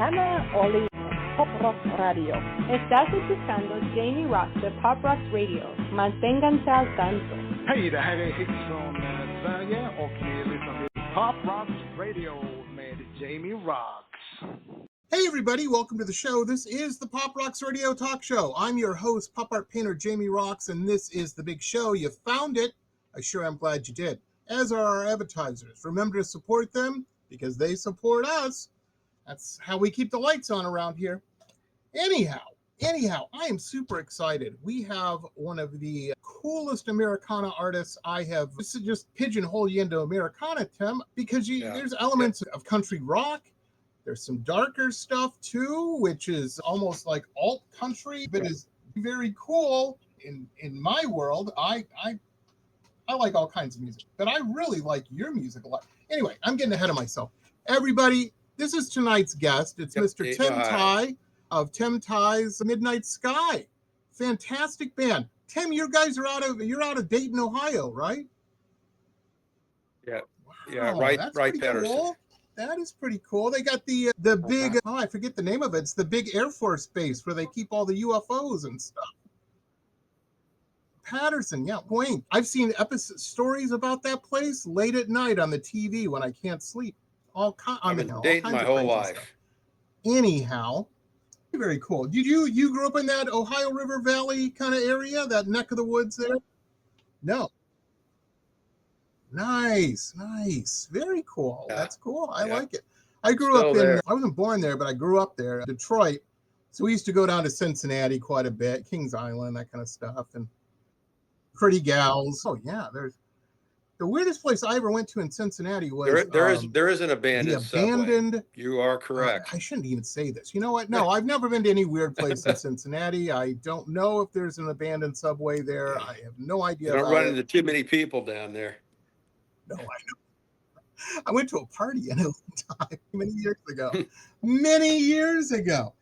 Americana, only Pop Rock Radio. Estás escuchando Jamie Roxx de Pop Rock Radio. Manténganse al tanto. Hej, det här är Hits från Sverige och ni lyssnar till Pop Rock Radio med Jamie Roxx. Hey everybody, welcome to the show. This is the Pop Roxx Radio Talk Show. I'm your host, pop art painter Jamie Roxx, and this is the big show. You found it. I sure am glad you did. As are our advertisers. Remember to support them because they support us. That's how we keep the lights on around here. Anyhow, I am super excited. We have one of the coolest Americana artists I have. This is just pigeonhole you into Americana, Tim, because there's elements of country rock. There's some darker stuff too, which is almost like alt country, but is very cool. In my world, I like all kinds of music, but I really like your music a lot. Anyway, I'm getting ahead of myself. Everybody, this is tonight's guest. It's Mr. Tim Tye of Tim Tye's Midnight Sky. Fantastic band. Tim, you guys are out of Dayton, Ohio, right? Yeah. Wow, yeah, right Patterson. Cool. That is pretty cool. They got the big, I forget the name of it. It's the big Air Force base where they keep all the UFOs and stuff. Patterson, yeah, point. I've seen stories about that place late at night on the TV when I can't sleep. I've been dating my whole life. Anyhow, very cool. Did you grew up in that Ohio River Valley kind of area, that neck of the woods there? No. Nice. Very cool. Yeah. That's cool. I like it. I grew up I wasn't born there, but I grew up there, Detroit. So we used to go down to Cincinnati quite a bit, Kings Island, that kind of stuff, and pretty gals. Oh yeah, there's the weirdest place I ever went to in Cincinnati was there is an abandoned subway. You are correct. I shouldn't even say this. You know what? No, I've never been to any weird place in Cincinnati. I don't know if there's an abandoned subway there. I have no idea. You don't run into too many people down there. No, I know. I went to a party in a time many years ago.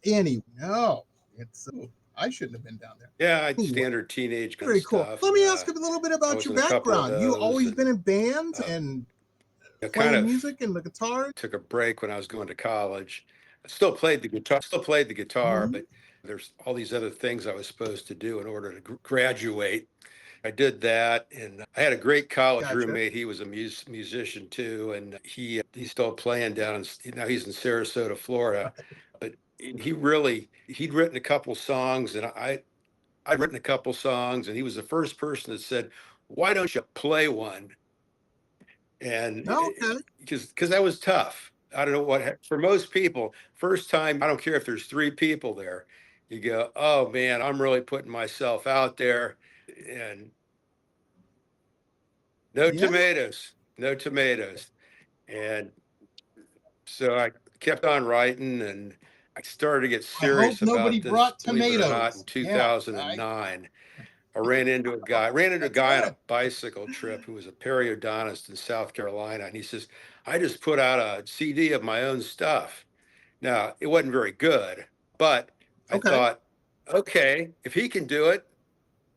Anyway, no, it's. I shouldn't have been down there. Yeah, standard teenage very cool. Stuff. Let me ask a little bit about your background. You always been in bands and playing music and the guitar? Took a break when I was going to college. I still played the guitar, but there's all these other things I was supposed to do in order to graduate. I did that, and I had a great college roommate. He was a musician too, and he's still playing down now he's in Sarasota, Florida. But he'd written a couple songs, and I'd written a couple songs, and he was the first person that said, "Why don't you play one?" And because that was tough. I don't know what, for most people, first time, I don't care if there's 3 people there, you go, "Oh man, I'm really putting myself out there." And no tomatoes. And so I kept on writing, and I started to get serious about this. Brought believe it or tomatoes. not, in 2009. I ran into a guy on a bicycle trip who was a periodontist in South Carolina, and he says, "I just put out a CD of my own stuff." Now, it wasn't very good, but I thought, okay, if he can do it,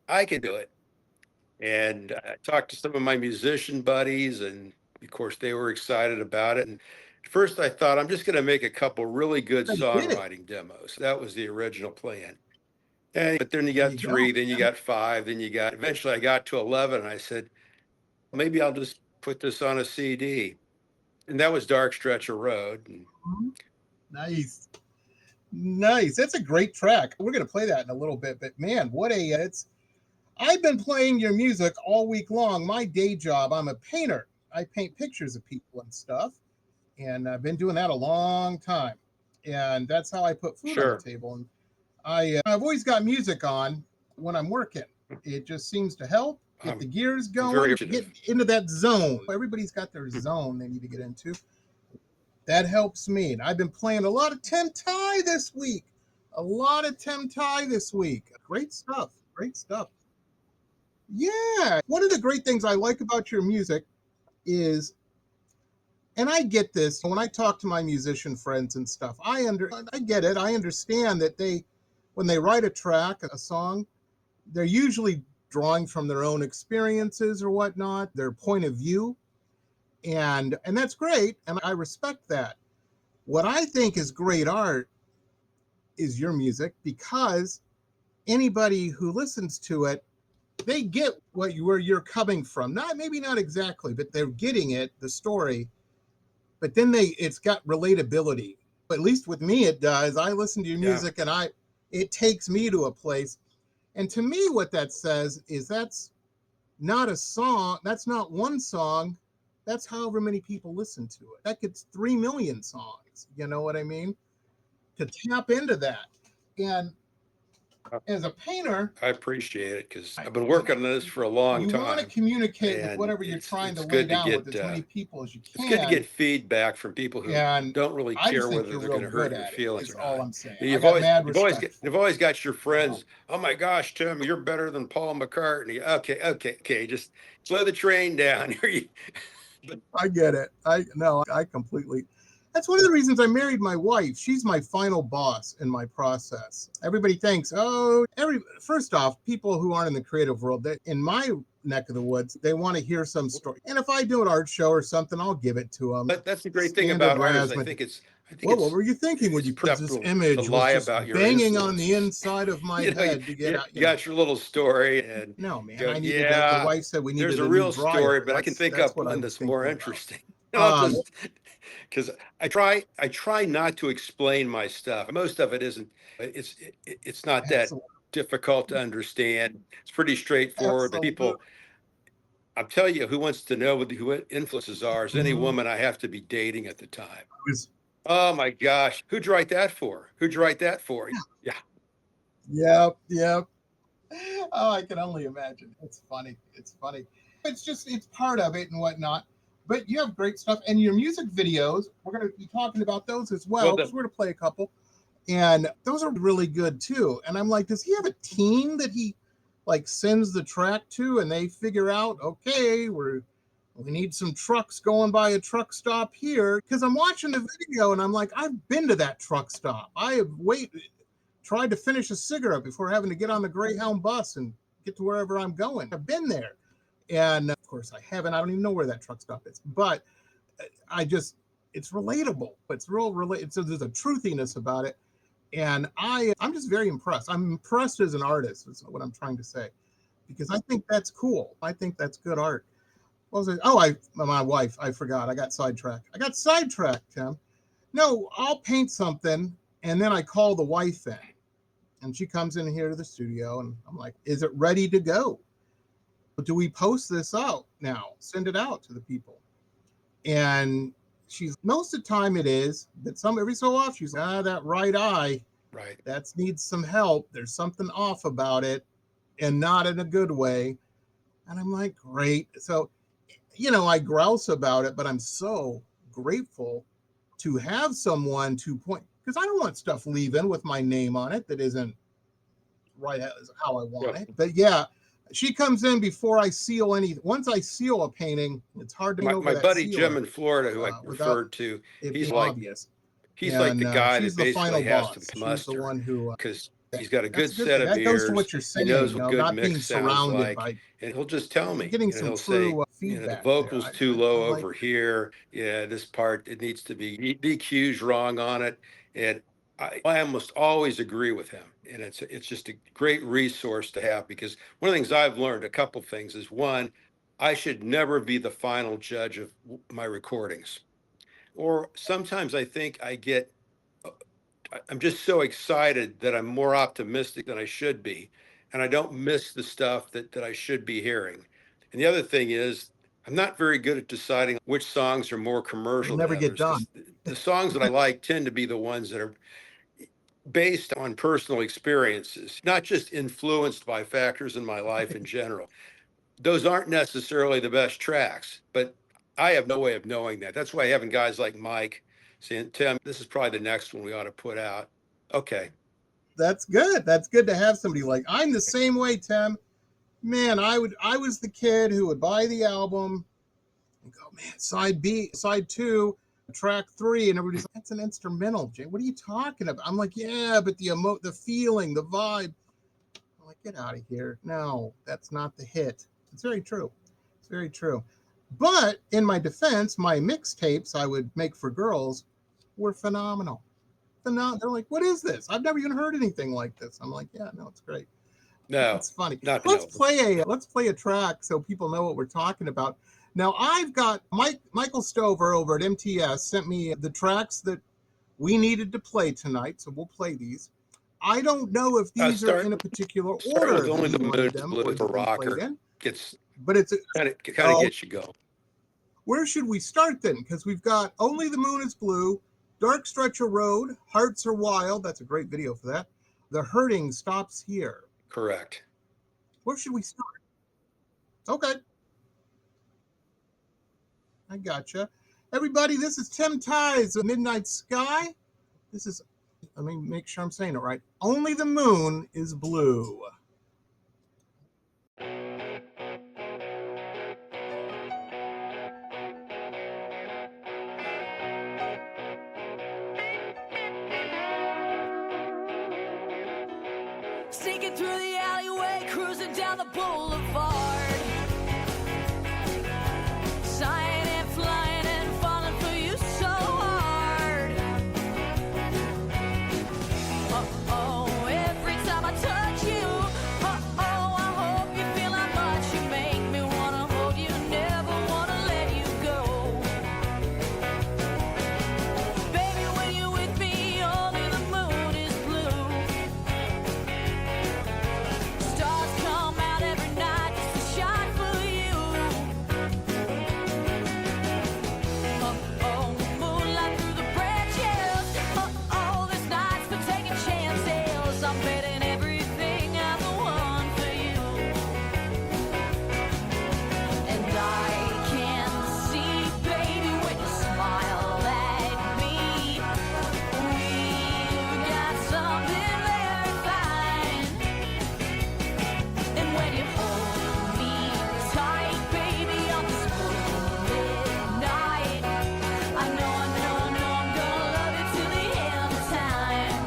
I can do it. And I talked to some of my musician buddies, and of course they were excited about it. And at first I thought, I'm just going to make a couple really good songwriting demos. That was the original plan. But then you got 3, then you got 5, then eventually I got to 11, and I said, maybe I'll just put this on a CD. And that was Dark Stretch of Road. Nice. That's a great track. We're going to play that in a little bit, but man, I've been playing your music all week long. My day job, I'm a painter. I paint pictures of people and stuff, and I've been doing that a long time. And that's how I put food on the table. And I've always got music on when I'm working. It just seems to help get the gears going, get into that zone. Everybody's got their zone they need to get into. That helps me. And I've been playing a lot of Tim Tye this week. Great stuff. Yeah. One of the great things I like about your music is, and I get this when I talk to my musician friends and stuff, I get it. I understand that when they write a track, a song, they're usually drawing from their own experiences or whatnot, their point of view. And that's great. And I respect that. What I think is great art is your music, because anybody who listens to it, they get where you're coming from. Maybe not exactly, but they're getting it, the story. But then it's got relatability. At least with me, it does. I listen to your music, and it takes me to a place. And to me, what that says is that's not a song. That's not one song. That's however many people listen to it. That gets 3 million songs. You know what I mean? To tap into that. And as a painter, I appreciate it, because I've been working on this for a long time. You want to communicate with whatever you're trying to lay down with as many people as you can. It's good to get feedback from people who don't really care whether they're going to hurt your feelings or not. All I'm saying. You've always got your friends. Oh my gosh, Tim, you're better than Paul McCartney. Okay. Just slow the train down. I get it. I completely. That's one of the reasons I married my wife. She's my final boss in my process. Everybody thinks, first off, people who aren't in the creative world, in my neck of the woods, they want to hear some story. And if I do an art show or something, I'll give it to them. But that's the great thing about art is I think what were you thinking when you put this image was just banging on the inside of my head to get out? You got your little story, and no, man, I needed the wife said we needed there's a real story, but I can think up one that's more interesting. Because I try not to explain my stuff. Most of it isn't. It's not that difficult to understand. It's pretty straightforward. But people, I'll tell you, who wants to know who influences are is any woman I have to be dating at the time. Oh my gosh, who'd you write that for? Yeah. Yep. Oh, I can only imagine. It's funny. It's part of it and whatnot. But you have great stuff, and your music videos, we're going to be talking about those as well, because we're going to play a couple, and those are really good too. And I'm like, does he have a team that he sends the track to, and they figure out, okay, we need some trucks going by a truck stop here? Because I'm watching the video, and I'm like, I've been to that truck stop. I have tried to finish a cigarette before having to get on the Greyhound bus and get to wherever I'm going. I've been there. And of course I haven't. I don't even know where that truck stop is, but it's relatable. It's real related. So there's a truthiness about it. And I'm just very impressed. I'm impressed as an artist, is what I'm trying to say, because I think that's cool. I think that's good art. What was it? Oh, my wife, I forgot. I got sidetracked, Tim. No, I'll paint something, and then I call the wife in, and she comes in here to the studio, and I'm like, is it ready to go? Do we post this out now? Send it out to the people. And most of the time it is, but every so often she's like, that right eye, that needs some help. There's something off about it, and not in a good way. And I'm like, great. So, I grouse about it, but I'm so grateful to have someone to point, because I don't want stuff leaving with my name on it that isn't right as how I want it. But yeah. She comes in before I seal once I seal a painting, it's hard to know. My buddy Jim in Florida, who I referred to, he's like the guy that basically has to muster, because he's got a good set of ears. He knows what good mix sounds like, and he'll just tell me. He'll say, the vocal's too low over here. Yeah, this part, it needs to be EQ's wrong on it, and I almost always agree with him. And it's just a great resource to have, because one of the things I've learned, a couple things, is one, I should never be the final judge of my recordings. Or sometimes I think I'm just so excited that I'm more optimistic than I should be, and I don't miss the stuff that I should be hearing. And the other thing is, I'm not very good at deciding which songs are more commercial. Never get done. The songs that I like tend to be the ones that are based on personal experiences, not just influenced by factors in my life in general. Those aren't necessarily the best tracks, but I have no way of knowing that. That's why having guys like Mike saying, Tim, this is probably the next one we ought to put out. Okay. That's good. That's good to have somebody I'm the same way, Tim. Man, I was the kid who would buy the album and go, man, side B, side 2, track 3, and everybody's like, that's an instrumental, Jay. What are you talking about? I'm like, yeah, but the feeling, the vibe. I'm like, get out of here. No, that's not the hit. It's very true. It's very true. But in my defense, my mixtapes I would make for girls were phenomenal. They're like, what is this? I've never even heard anything like this. I'm like, yeah, no, it's great. No, It's funny. not Let's Pinocchio. play a track so people know what we're talking about. Now I've got Michael Stover over at MTS sent me the tracks that we needed to play tonight, so we'll play these. I don't know if these are in a particular Start order with Only that the you Moon wanted is them Blue or for that they played rocker. in. Gets But it's kind of gets you going. Where should we start then? Because we've got Only the Moon is Blue, Dark Stretch of Road, Hearts Are Wild. That's a great video for that. The Hurting Stops Here. Correct. Where should we start? Okay. I gotcha. Everybody, this is Tim Tye's Midnight Sky. This is, let me make sure I'm saying it right. Only the Moon is Blue. Sneaking through the alleyway, cruising down the boulevard. Sighing and flying and falling for you so hard. Uh-oh, every time I touch you. Uh-oh, I hope you feel how much you make me wanna hold you, never wanna let you go. Baby, when you're with me, only the moon is blue. Stars come out every night just to shine for you. Uh-oh, moonlight through the branches. Uh-oh, there's nights for taking chances. I'm betting everything I'm the one for you. And I can see, baby, when you smile at me, we've got something very fine. And when you hold me tight, baby, on this moonlit night, I know I'm gonna love you till the end of time.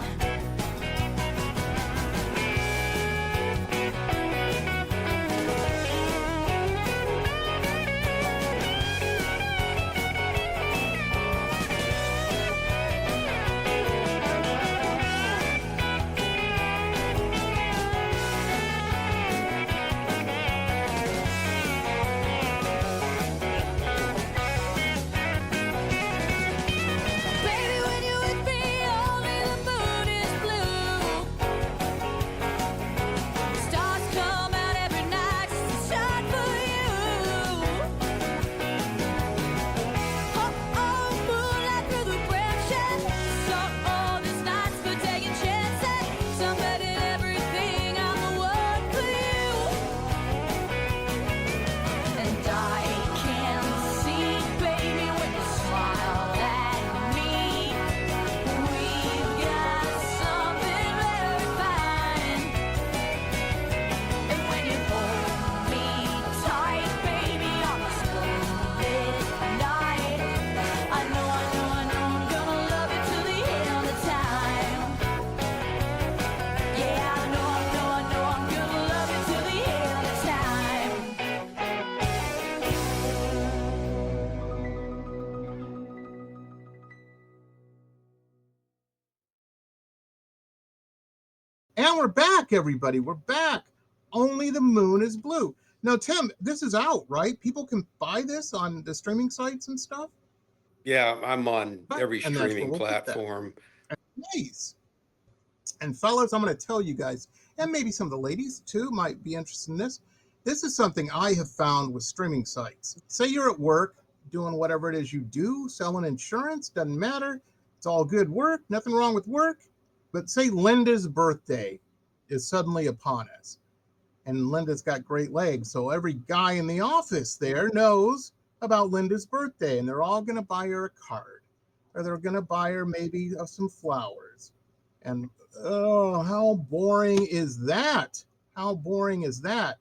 Baby, when you're with me, only the moon is blue. Stars come out every night just to shine for you. Oh, moonlight through the branches. So all these nights for taking chances. I'm betting everything I'm the one for you. And I can see, baby, when you smile at me, we've got something very fine. And when you hold me tight, baby, on this moonlit night, I know I'm gonna love you till the end of time. Yeah, I know I'm gonna love you till the end of time. And we're back, everybody. We're back. Only the Moon is Blue. Now, Tim, this is out, right? People can buy this on the streaming sites and stuff? Yeah, I'm on every And that's where streaming we'll put that. platform. Nice. And fellas, I'm going to tell you guys, and maybe some of the ladies too might be interested in this. This is something I have found with streaming sites. Say you're at work doing whatever it is you do, selling insurance, doesn't matter. It's all good work, nothing wrong with work. But say Linda's birthday is suddenly upon us. And Linda's got great legs, so every guy in the office there knows about Linda's birthday, and they're all going to buy her a card, or they're going to buy her maybe some flowers. And oh, how boring is that? How boring is that?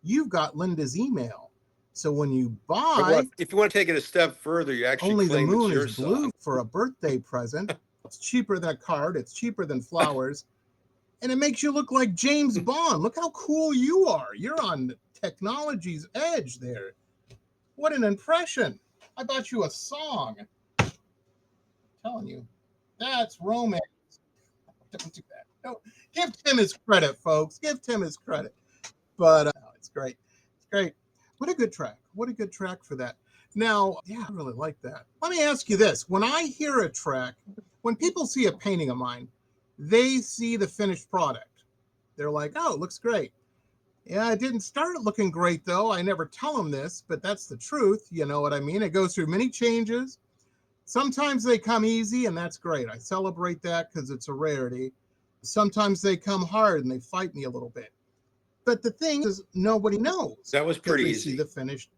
You've got Linda's email, so when you buy, If you want to take it a step further, you actually Only the claim Moon it's your is Blue song. for a birthday present. It's cheaper than a card. It's cheaper than flowers. And it makes you look like James Bond. Look how cool you are. You're on technology's edge there. What an impression. I bought you a song. telling you, that's romance. Don't do that. No, give Tim his credit, folks. Give Tim his credit. But it's great. It's great. What a good track. What a good track for that. Now, yeah, I really like that. Let me ask you this. When I hear a track, when people see a painting of mine, they see the finished product. They're like, oh, it looks great. Yeah, it didn't start looking great, though. I never tell them this, but that's the truth. You know what I mean? It goes through many changes. Sometimes they come easy, and that's great. I celebrate that because it's a rarity. Sometimes they come hard, and they fight me a little bit. But the thing is, nobody knows. That was pretty they easy. See the finished,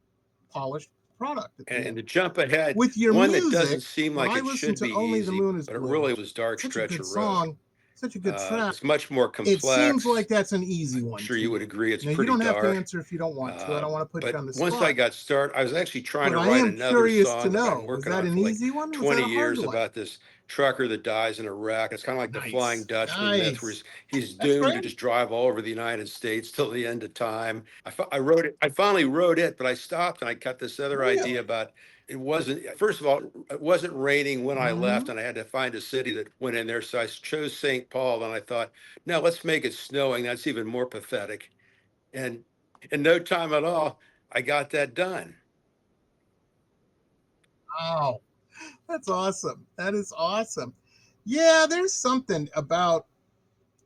polished product. And to jump ahead, with your one music, that doesn't seem like it should be Only easy, the Moon is but it Blue. really was Dark Such Stretch a good of song, Road. such a good track. It's much more complex. It seems like that's an easy one. I'm sure you would agree. It's now, pretty you don't dark. have to answer if you don't want to. I don't want to put you on the spot. Once I got started, I was actually trying but to write I am another curious song to that know, I'm working was that on an for like easy one? 20 years about this trucker that dies in Iraq. It's kind of like the Flying Dutchman myth, where he's doomed to just drive all over the United States till the end of time. I wrote it. I finally wrote it, but I stopped and I got this other idea about it wasn't, first of all, it wasn't raining when I left, and I had to find a city that went in there. So I chose St. Paul, and I thought, no, let's make it snowing. That's even more pathetic. And in no time at all, I got that done. Wow. That's awesome. That is awesome. Yeah, there's something about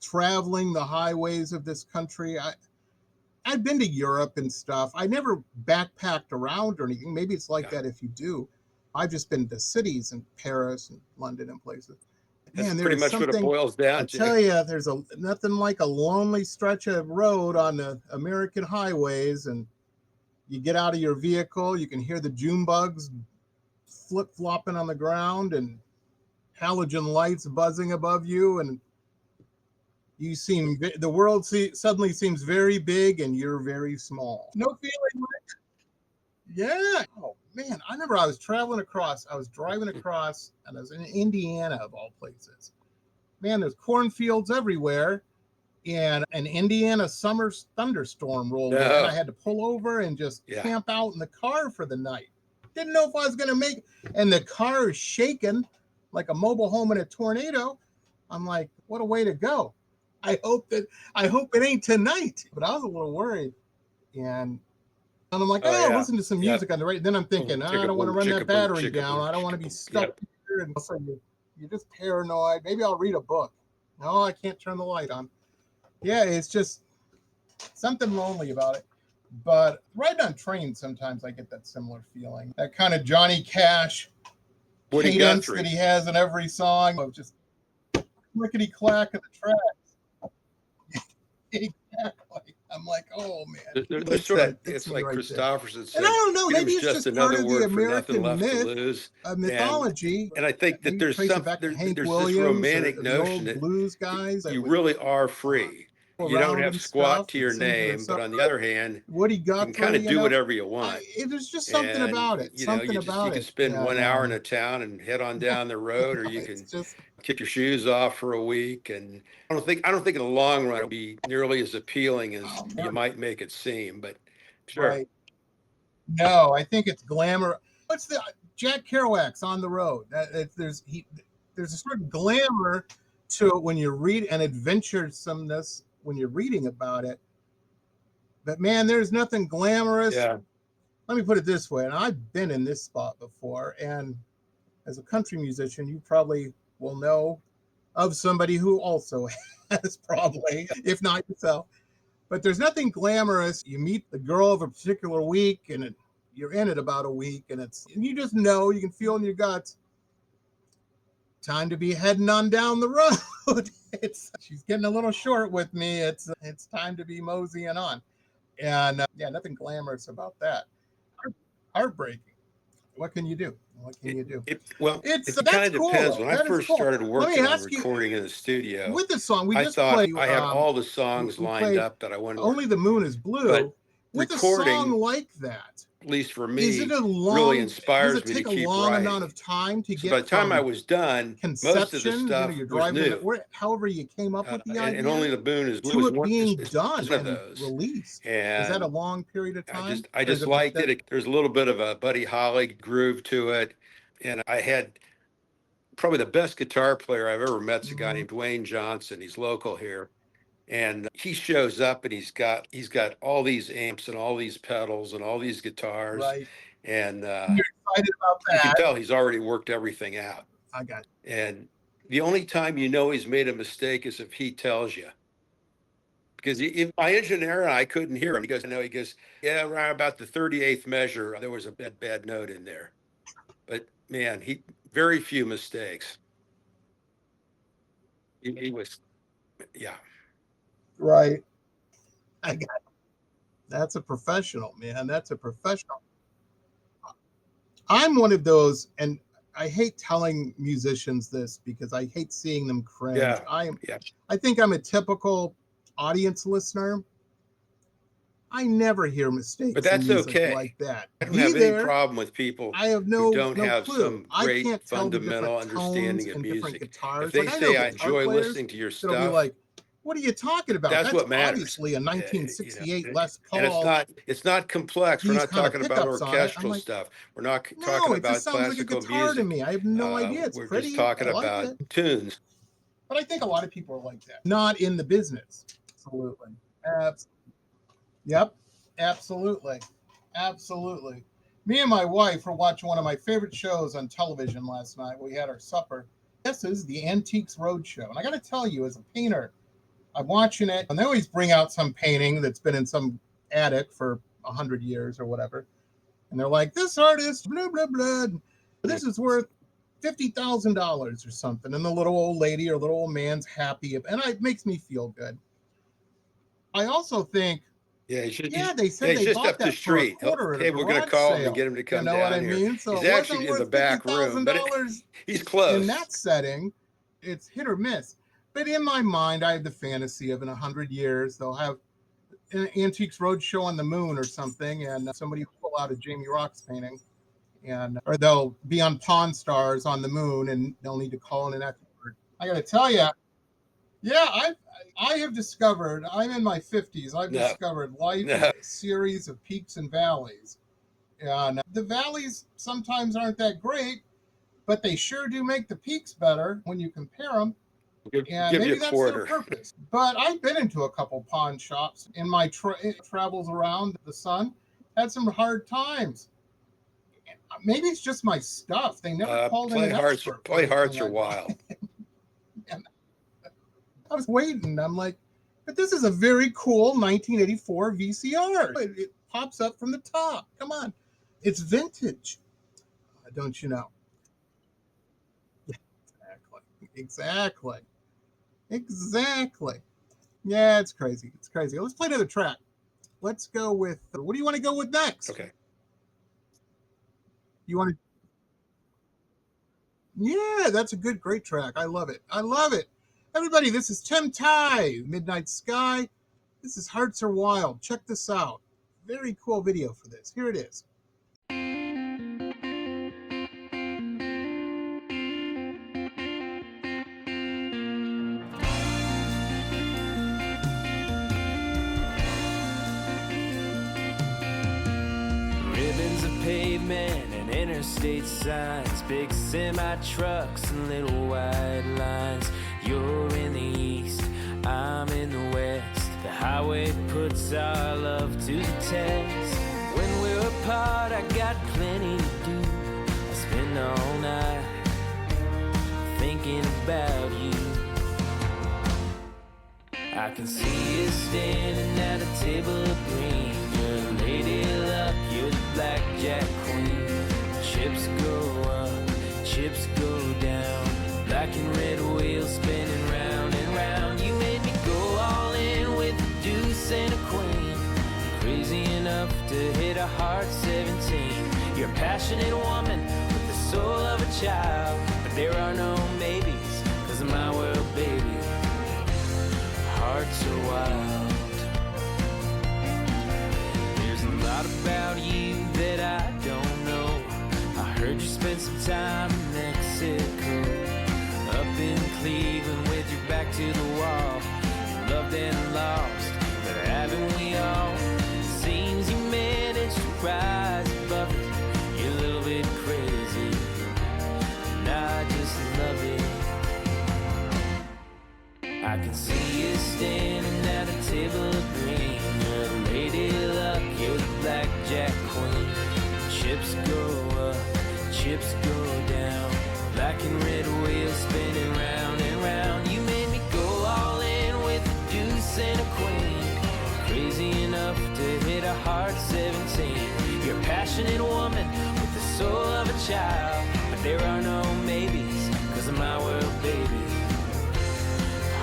traveling the highways of this country. I've been to Europe and stuff. I never backpacked around or anything. Maybe it's like that if you do. I've just been to cities in Paris and London and places. That's pretty much what it boils down to. I tell you, there's nothing like a lonely stretch of road on the American highways, and you get out of your vehicle, you can hear the June bugs flip-flopping on the ground and halogen lights buzzing above you, and the world suddenly seems very big and you're very small. No feeling like, yeah. Oh man, I remember I was driving across, and I was in Indiana of all places. Man, there's cornfields everywhere, and an Indiana summer thunderstorm rolled in. I had to pull over and just camp out in the car for the night. Didn't know if I was going to make it. And the car is shaking like a mobile home in a tornado. I'm like, what a way to go. I hope it ain't tonight. But I was a little worried. And I'm like, listen to some music on the radio. Then I'm thinking, I don't want to run that battery down. I don't want to be stuck here. And so you're just paranoid. Maybe I'll read a book. No, I can't turn the light on. Yeah, it's just something lonely about it. But riding on trains, sometimes I get that similar feeling. That kind of Johnny Cash cadence that he has in every song of just clickety clack of the tracks. Exactly. I'm like, oh man. It's like Christopherson said. And I don't know, maybe it's just another part of word the American for nothing left myth, to lose. Mythology. And I think that there's this romantic notion that blues guys you really are free. You don't have squat to your name, but on the other hand, you can kind of do whatever you want. There's just something about it. You can spend 1 hour in a town and head on down the road, or you can kick your shoes off for a week. And I don't think in the long run it'll be nearly as appealing as you might make it seem. But sure. Right. No, I think it's glamour. What's the Jack Kerouac's On the Road? There's a certain glamour to it when you read, and adventuresomeness when you're reading about it. But man, there's nothing glamorous. Yeah. Let me put it this way, and I've been in this spot before, and as a country musician, you probably will know of somebody who also has, probably, if not yourself. But there's nothing glamorous. You meet the girl of a particular week, and you're in it about a week, and you just know, you can feel in your guts, time to be heading on down the road. She's getting a little short with me. It's time to be moseying on. And nothing glamorous about that. Heartbreaking. What can you do? It kind of depends. When I first started working on recording in the studio, with the song, I thought I had all the songs lined up that I wanted to work. Only the Moon is Blue. But with recording, a song like that, at least for me, really inspires me to keep writing. Does it take a long amount of time to get? By the time I was done, most of the stuff was new. However, you came up with the idea, and Only the Moon is Blue to it being done and released. And is that a long period of time? I just liked it. There's a little bit of a Buddy Holly groove to it, and I had probably the best guitar player I've ever met is a guy named Dwayne Johnson. He's local here. And he shows up and he's got all these amps and all these pedals and all these guitars. Right. And You're excited about you can that. tell he's already worked everything out. I got it. And the only time you know he's made a mistake is if he tells you. Because my engineer and I couldn't hear him. He goes, yeah, right about the 38th measure, there was a bad note in there. But man, very few mistakes. He was, yeah. Right. I got it. That's a professional, man. That's a professional. I'm one of those, and I hate telling musicians this because I hate seeing them cringe. Yeah. I think I'm a typical audience listener. I never hear mistakes. But that's in music okay. Like that. I don't have any problem with people who don't have clue. some great fundamental understanding of music. If they say, I enjoy listening to your stuff, be like, what are you talking about? That's what matters. Obviously a 1968 Les Paul. And it's not complex. We're not talking about orchestral stuff. We're not talking about classical music. To me. I have no idea. It's we're pretty. Just talking about tunes. But I think a lot of people are like that. Not in the business. Absolutely. Yep. Absolutely. Absolutely. Me and my wife were watching one of my favorite shows on television last night. We had our supper. This is the Antiques Roadshow. And I got to tell you, as a painter, I'm watching it, and they always bring out some painting that's been in some attic for 100 years or whatever. And they're like, this artist, blah, blah, blah. This is worth $50,000 or something. And the little old lady or little old man's happy. And it makes me feel good. I also think, they said they just bought up that the street. For a quarter. Hey, we're going to call him and get him to come down here. You know what I mean? So he's actually in the back room, but he's close. In that setting, it's hit or miss. But in my mind, I have the fantasy of in 100 years, they'll have an Antiques Roadshow on the moon or something, and somebody will pull out a Jamie Roxx painting, or they'll be on Pawn Stars on the moon, and they'll need to call in an expert. I got to tell you, I have discovered, I'm in my 50s, I've discovered life is a series of peaks and valleys. And the valleys sometimes aren't that great, but they sure do make the peaks better when you compare them. And maybe that's their purpose. But I've been into a couple pawn shops in my travels around the sun. Had some hard times. Maybe it's just my stuff. They never called in an expert. Play hearts are wild. I was waiting. I'm like, but this is a very cool 1984 VCR. It pops up from the top. Come on. It's vintage. Don't you know? Exactly. Yeah, it's crazy. Let's play another track. Let's go with, what do you want to go with next? Okay. You want to? Yeah, that's a great track. I love it. Everybody, this is Tim Tye, Midnight Sky. This is Hearts Are Wild. Check this out. Very cool video for this. Here it is. Pavement and interstate signs, big semi trucks and little white lines. You're in the east, I'm in the west. The highway puts our love to the test. When we're apart, I got plenty to do. I spend all night thinking about you. I can see you standing at a table of green. You're lady luck, you're the blackjack queen. Chips go up, chips go down. Black and red wheels spinning round and round. You made me go all in with a deuce and a queen. Crazy enough to hit a heart 17. You're a passionate woman with the soul of a child. But there are no maybes, 'cause of my world, baby. Hearts are wild. There's a lot about you that I don't know. I heard you spent some time in Mexico. Up in Cleveland with your back to the wall. You loved and lost, but haven't we all? Seems you managed to rise above it. You're a little bit crazy, and I just love blackjack queen. Chips go up, chips go down. Black and red wheels spinning round and round. You made me go all in with a deuce and a queen. Crazy enough to hit a hard 17. You're a passionate woman with the soul of a child. But there are no maybes, cause of my world, baby.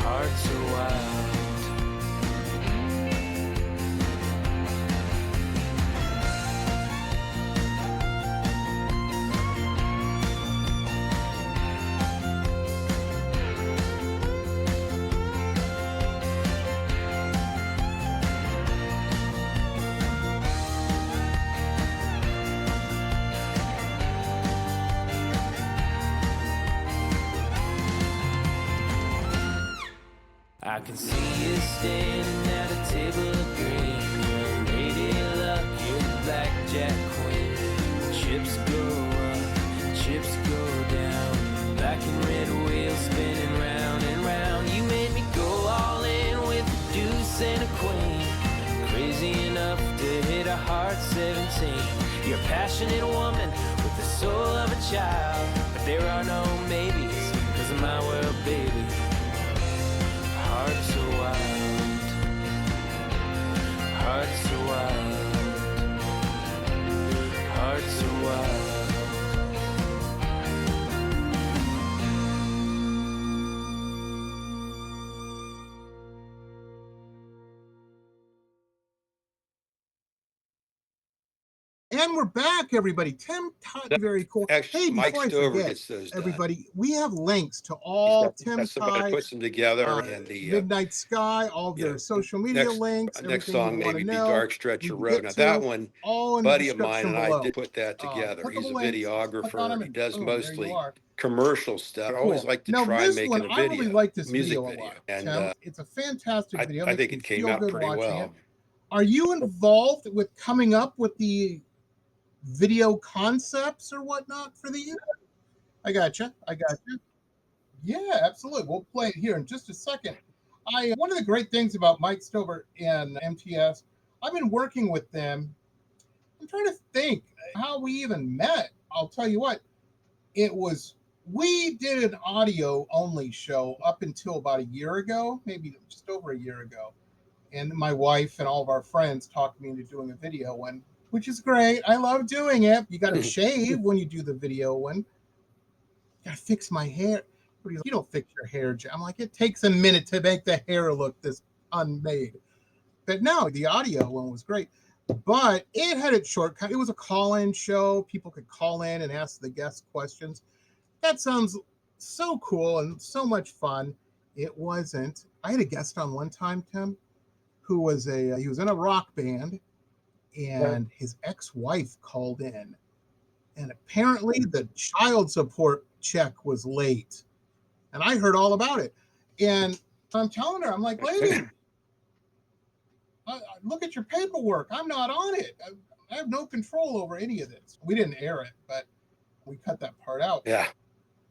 Hearts are wild. I can see you standing at a table of green. You're a lady luck, you're the blackjack queen. Chips go up, chips go down. Black and red wheels spinning round and round. You made me go all in with a deuce and a queen. Crazy enough to hit a hard 17. You're a passionate woman with the soul of a child. But there are no maybes, cause of my world, baby. Hearts are wild. Hearts are wild. Hearts are wild. And we're back, everybody. Tim Tye, very cool. Actually, Hey, Mike before I Stover forget, gets those done. everybody, we have links to all Tim That's somebody Tye, puts them together, and the Midnight Sky, all of you their know, social media links, next everything song you want to maybe be know. Dark Stretch we of can Road. get Now to, that one, all in the buddy of mine description and below. I did put that together. Click He's on a the links, click on videographer. them, He and does boom, there you mostly are. commercial stuff. I always like to Now try this making one, a I really video, like this music video a video, lot, and Tim. It's a fantastic video. I Makes think me it came feel out good pretty watching well. it. Are you involved with coming up with the video concepts or whatnot for the? I gotcha. Yeah, absolutely. We'll play it here in just a second. One of the great things about Mike Stover and MTS, I've been working with them. I'm trying to think how we even met. I'll tell you what, we did an audio only show up until about a year ago, maybe just over a year ago. And my wife and all of our friends talked me into doing a video one, which is great. I love doing it. You got to shave when you do the video one. You got to fix my hair. You don't fix your hair, Jim. I'm like, it takes a minute to make the hair look this unmade. But no, the audio one was great. But it had its shortcut. It was a call-in show. People could call in and ask the guests questions. That sounds so cool and so much fun. It wasn't. I had a guest on one time, Tim, who was he was in a rock band, and his ex-wife called in, and apparently the child support check was late, and I heard all about it. And I'm telling her, I'm like, lady, look at your paperwork. I'm not on it. I have no control over any of this. We didn't air it, but we cut that part out.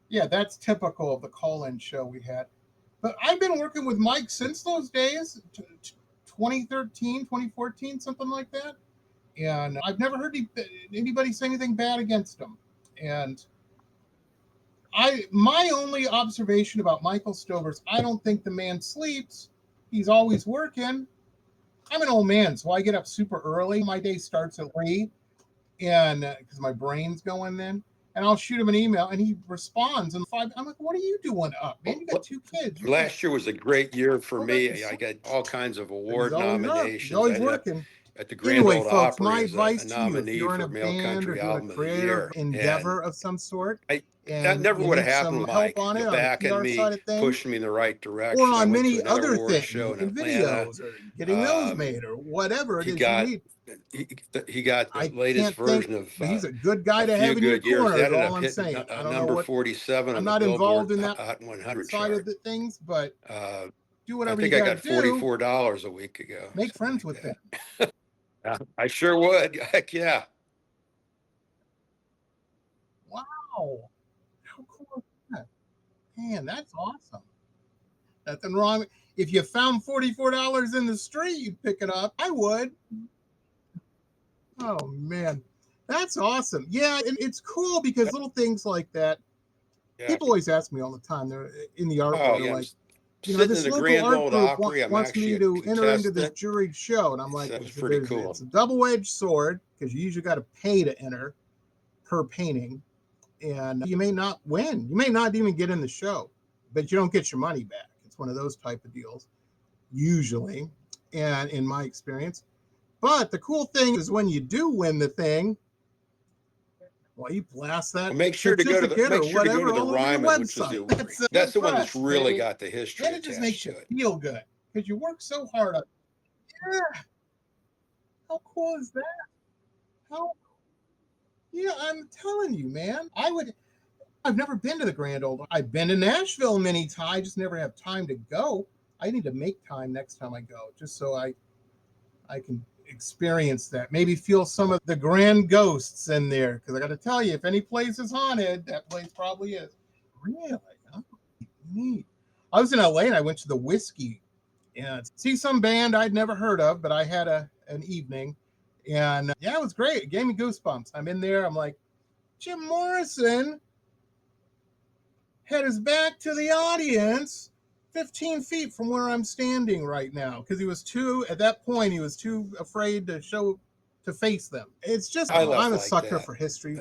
Yeah, that's typical of the call-in show we had. But I've been working with Mike since those days, 2013, 2014, something like that. And I've never heard anybody say anything bad against him. And my only observation about Michael Stover's, I don't think the man sleeps. He's always working. I'm an old man, so I get up super early. My day starts at 3, and because my brain's going then. And I'll shoot him an email, and he responds in 5. I'm like, what are you doing up, man? You got 2 kids. Last year was a great year for me. I got all kinds of award nominations. He's always working. At the Grand Ole Folks, Opry my as advice a to you, if nominee you're in for a Male band Country or doing Album a of the creative Year. endeavor of some sort, That never would have happened, Mike. on it, Backing on the me, PR side of things, pushing me in the right direction. or on I went to many another other award things, show in making Atlanta. videos or getting those made or whatever it is you need. He got the I latest can't version of he's a good guy A to Few have in your Good Years. corner, is That ended all up I'm hitting saying. I don't know number what 47 on I'm the not involved Billboard in that Hot 100 side chart. of the things, but do I whatever think you I got got to do. $44 a week ago. Make friends like with them. I sure would. Heck yeah. Wow. How cool is that? Man, that's awesome. Nothing wrong. If you found $44 in the street, you'd pick it up. I would. Oh man, that's awesome. Yeah, and it's cool because little things like that. Yeah. People always ask me all the time. They're in the art world. They're like, sitting this in the local Grand art Ole group Opry. I'm wants actually me a to enter into this contestant. juried show, and I'm like, That was pretty cool. It's a double-edged sword because you usually got to pay to enter per painting, and you may not win. You may not even get in the show, but you don't get your money back. It's one of those type of deals, usually, and in my experience. But the cool thing is when you do win the thing, well, you blast that. Well, make sure to go to the Ryman, which is the that's the one that's really got the history. Then it just makes you feel good because you work so hard on. Yeah, how cool is that? How? Yeah, I'm telling you, man. I've never been to the Grand Ole. I've been to Nashville many times. I just never have time to go. I need to make time next time I go, just so I can experience that. Maybe feel some of the grand ghosts in there. Because I got to tell you, if any place is haunted, that place probably is. Really? Oh, neat. I was in LA and I went to the Whiskey and see some band I'd never heard of, but I had an evening, and yeah, it was great. It gave me goosebumps. I'm in there. I'm like, Jim Morrison had his back to the audience 15 feet from where I'm standing right now, because at that point he was too afraid to face them. It's just, I'm a sucker for history.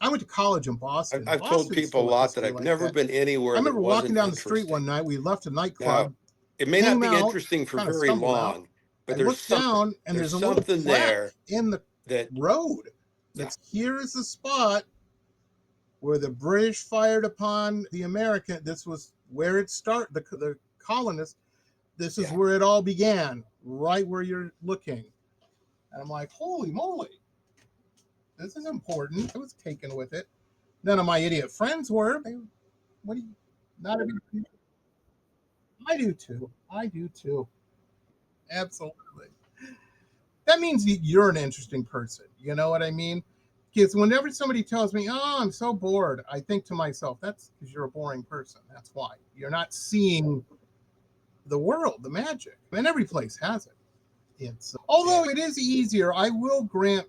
I went to college in Boston. I've told people a lot that I've never been anywhere. I remember walking down the street one night. We left a nightclub. It may not be interesting for very long, but there's something, and there's a something there in the road. Here is the spot where the British fired upon the American. This was where it started, the colonists. This is where it all began, right where you're looking. And I'm like, holy moly, this is important. I was taken with it. None of my idiot friends were. What do you, not every, I do too. Absolutely. That means you're an interesting person. You know what I mean? Because whenever somebody tells me, oh, I'm so bored, I think to myself, that's because you're a boring person. That's why. You're not seeing the world, the magic. And every place has it. Although it is easier, I will grant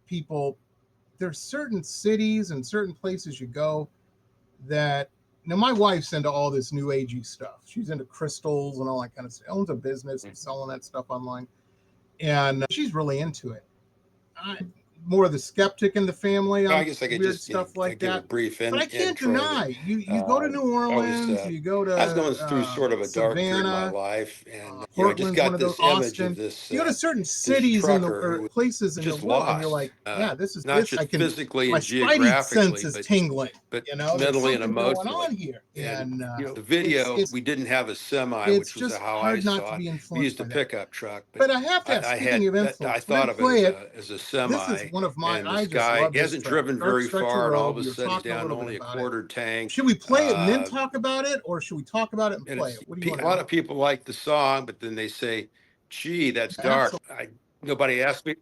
people, there's certain cities and certain places you go that, my wife's into all this new agey stuff. She's into crystals and all that kind of stuff. Owns a business and selling that stuff online. And she's really into it. More of the skeptic in the family. I guess I could weird just stuff like give that. a brief But I can't deny you go to New Orleans, you go to I was going through sort of a dark period in my life, and I just got this image of this. You go to certain cities or places in the world, and you're like, this is not this. just I can physically my and spidey geographically, sense is tingling, but there's mentally and something going emotionally. on here. And the video, we didn't have a semi, which was how I saw it. We used a pickup truck, but I have to have, speaking of influence, I thought of it as a semi. This is one of my. And this guy hasn't driven very far, and all of a sudden he's down only a quarter tank. Should we play it and then talk about it, or should we talk about it and play it? What do you want? A lot of people like the song, but then they say, "Gee, that's dark." Nobody asked me.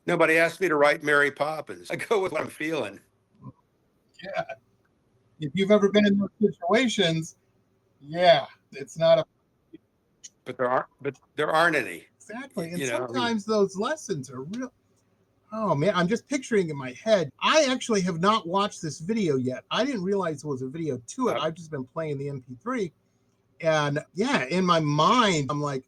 Nobody asked me to write Mary Poppins. I go with what I'm feeling. Yeah. If you've ever been in those situations, it's not a. But there aren't any. Exactly, and sometimes those lessons are real. Oh man, I'm just picturing in my head. I actually have not watched this video yet. I didn't realize there was a video to it. I've just been playing the MP3, and in my mind, I'm like,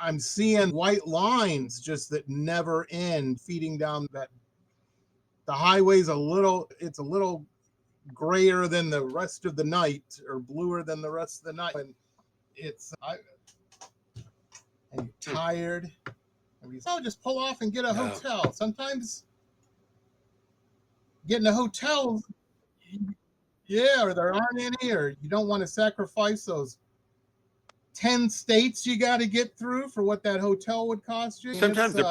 I'm seeing white lines just that never end, feeding down that. The highway's it's a little grayer than the rest of the night, or bluer than the rest of the night, and and you're tired. And just pull off and get a hotel. Sometimes getting a hotel, or there aren't any, or you don't want to sacrifice those 10 states you got to get through for what that hotel would cost you. Sometimes the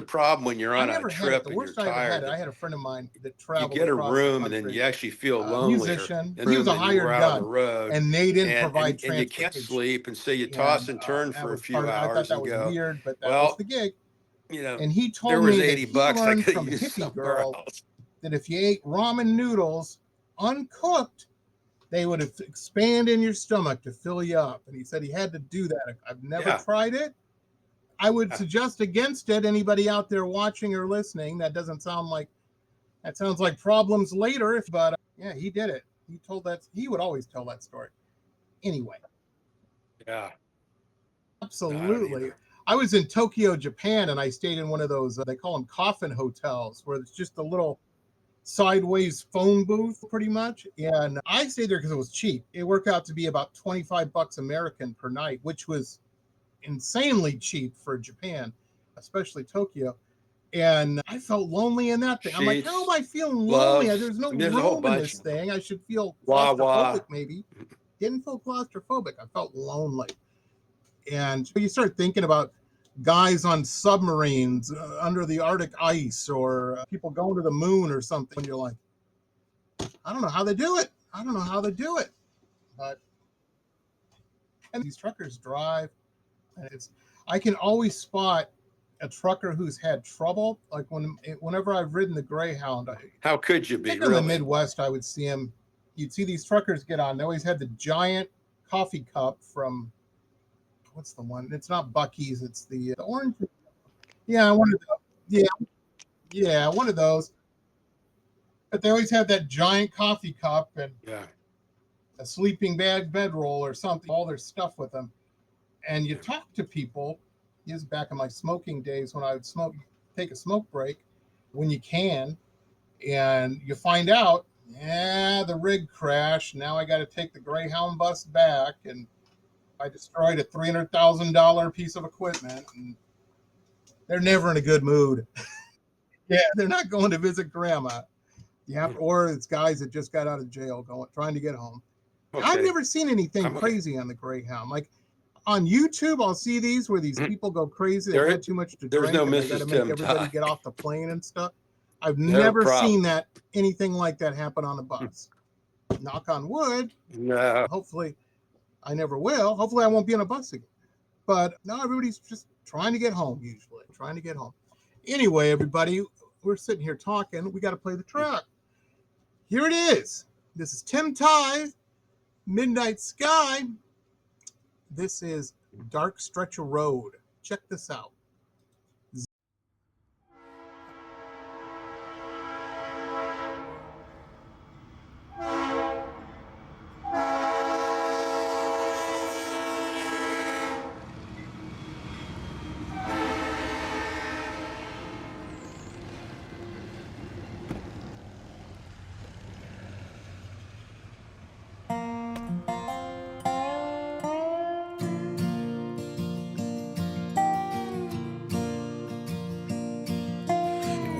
problem when you're on a trip and you're tired. I had a friend of mine that traveled. You get a room and then you actually feel lonely. Musician. He was a hired gun, and they didn't provide transportation. And you can't sleep, and so you toss and turn for a few hours. I thought that was weird, but that was the gig. And he told there was me $80 that he I learned could from use hippie somewhere girl else. that if you ate ramen noodles uncooked, they would expand in your stomach to fill you up. And he said he had to do that. I've never tried it. I would suggest against it. Anybody out there watching or listening, that sounds like Problems Later. But yeah, he did it. He told that. He would always tell that story. Anyway. Yeah. Absolutely. I was in Tokyo, Japan, and I stayed in one of those, they call them coffin hotels, where it's just a little sideways phone booth, pretty much. And I stayed there because it was cheap. It worked out to be about $25 American per night, which was insanely cheap for Japan, especially Tokyo. And I felt lonely in that thing. I'm like, how am I feeling lonely? There's no room in this thing. I should feel claustrophobic, maybe. Didn't feel claustrophobic. I felt lonely. And so you start thinking about guys on submarines under the Arctic ice, or people going to the moon or something. And you're like, I don't know how they do it. But and these truckers drive, and I can always spot a trucker who's had trouble. Like whenever I've ridden the Greyhound, how could you be? In the Midwest, I would see them. You'd see these truckers get on. They always had the giant coffee cup from, what's the one? It's not Buc-ee's. It's the orange. Yeah, one of those. Yeah, one of those. But they always have that giant coffee cup and a sleeping bag bedroll or something, all their stuff with them. And you talk to people. This is back in my smoking days when I would take a smoke break when you can. And you find out, the rig crashed. Now I got to take the Greyhound bus back, and I destroyed a $300,000 piece of equipment. And they're never in a good mood. Yeah, they're not going to visit grandma. Or it's guys that just got out of jail trying to get home. Okay. I've never seen anything crazy on the Greyhound. Like on YouTube, I'll see these where these people go crazy. They've had too much to drink. No and they got to make everybody get off the plane and stuff. I've never seen anything like that happen on a bus. Knock on wood. No. Hopefully, I never will. Hopefully, I won't be on a bus again. But no, everybody's just trying to get home, usually. Trying to get home. Anyway, everybody, we're sitting here talking. We got to play the track. Here it is. This is Tim Tye, Midnight Sky. This is Dark Stretch of Road. Check this out.